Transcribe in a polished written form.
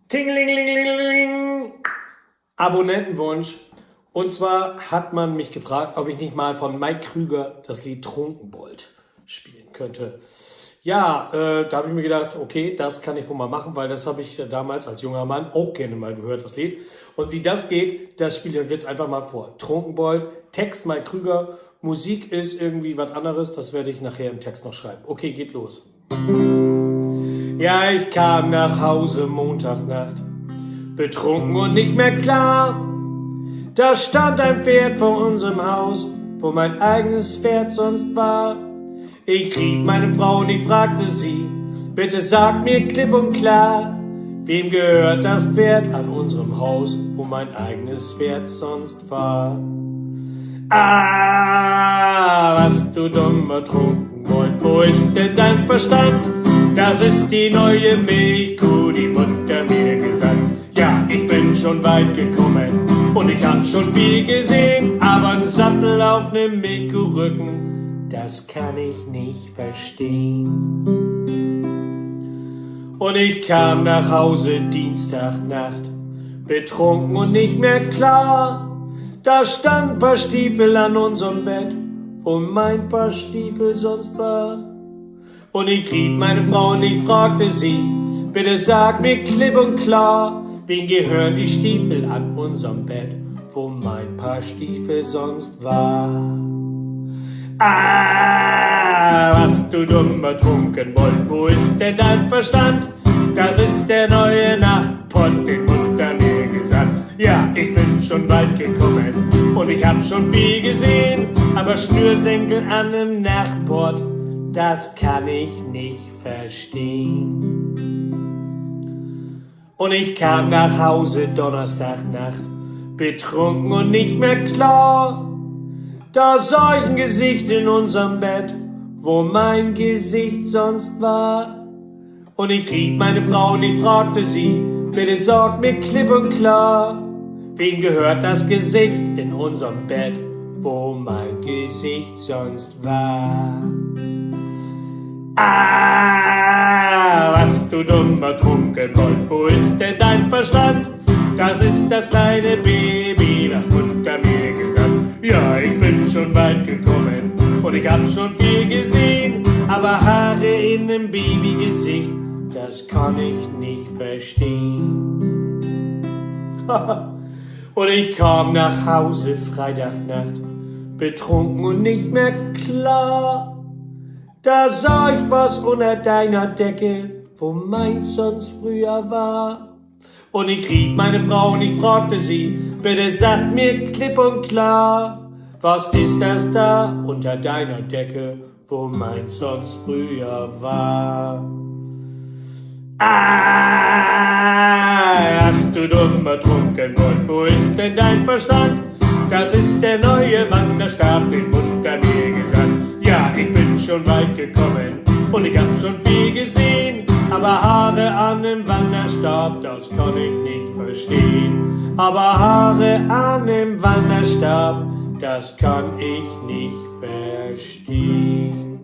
Tingelingelingeling. Abonnentenwunsch. Und zwar hat man mich gefragt, ob ich nicht mal von Mike Krüger das Lied Trunkenbold spielen könnte. Ja, da habe ich mir gedacht, okay, das kann ich wohl mal machen, weil das habe ich damals als junger Mann auch gerne mal gehört, das Lied. Und wie das geht, das spiele ich euch jetzt einfach mal vor. Trunkenbold, Text Mike Krüger, Musik ist irgendwie was anderes, das werde ich nachher im Text noch schreiben. Okay, geht los. Ja, ich kam nach Hause Montagnacht, betrunken und nicht mehr klar. Da stand ein Pferd vor unserem Haus, wo mein eigenes Pferd sonst war. Ich rief meine Frau und ich fragte sie, bitte sag mir klipp und klar, wem gehört das Pferd an unserem Haus, wo mein eigenes Pferd sonst war. Ah, was du dummer Trunkenbold, wo ist denn dein Verstand? Das ist die neue Milchkuh, die Mutter mir gesagt. Ja, ich bin schon weit gekommen und ich hab schon viel gesehen, aber ein Sattel auf nem Milchkuhrücken, das kann ich nicht verstehen. Und ich kam nach Hause Dienstagnacht, betrunken und nicht mehr klar. Da stand ein paar Stiefel an unserem Bett, wo mein Paar Stiefel sonst war. Und ich rief meine Frau und ich fragte sie, bitte sag mir klipp und klar, wem gehören die Stiefel an unserem Bett, wo mein Paar Stiefel sonst war. Ah, was du dummer Trunkenbold, wo ist denn dein Verstand? Das ist der neue Nachtpott, den Mutter mir gesagt. Ja, ich bin schon weit gekommen und ich hab schon viel gesehen, aber Schnürsenkel an nem Nachtpott, das kann ich nicht verstehen. Und ich kam nach Hause Donnerstagnacht, betrunken und nicht mehr klar. Da sah ich ein Gesicht in unserem Bett, wo mein Gesicht sonst war. Und ich rief meine Frau und ich fragte sie, bitte sag mir klipp und klar, wem gehört das Gesicht in unserem Bett, wo mein Gesicht sonst war. Ah, was du dummer Trunkenbold, wo ist denn dein Verstand? Das ist das kleine Baby, das Mutter mir gesagt. Ja, ich bin schon weit gekommen und ich hab schon viel gesehen, aber Haare in nem Babygesicht, das kann ich nicht verstehen. Und ich kam nach Hause Freitagnacht, betrunken und nicht mehr klar. Da sah ich was unter deiner Decke, wo meins sonst früher war. Und ich rief meine Frau und ich fragte sie, bitte sag mir klipp und klar, was ist das da unter deiner Decke, wo meins sonst früher war? Ah, hast du dummer Trunkenbold, wo ist denn dein Verstand? Das ist der neue Wanderstab, den Mutter mir gesagt. Ja, ich bin schon weit gekommen und ich hab schon viel gesehen, aber Haare an dem Wanderstab, das kann ich nicht verstehen. Aber Haare an dem Wanderstab, das kann ich nicht verstehen.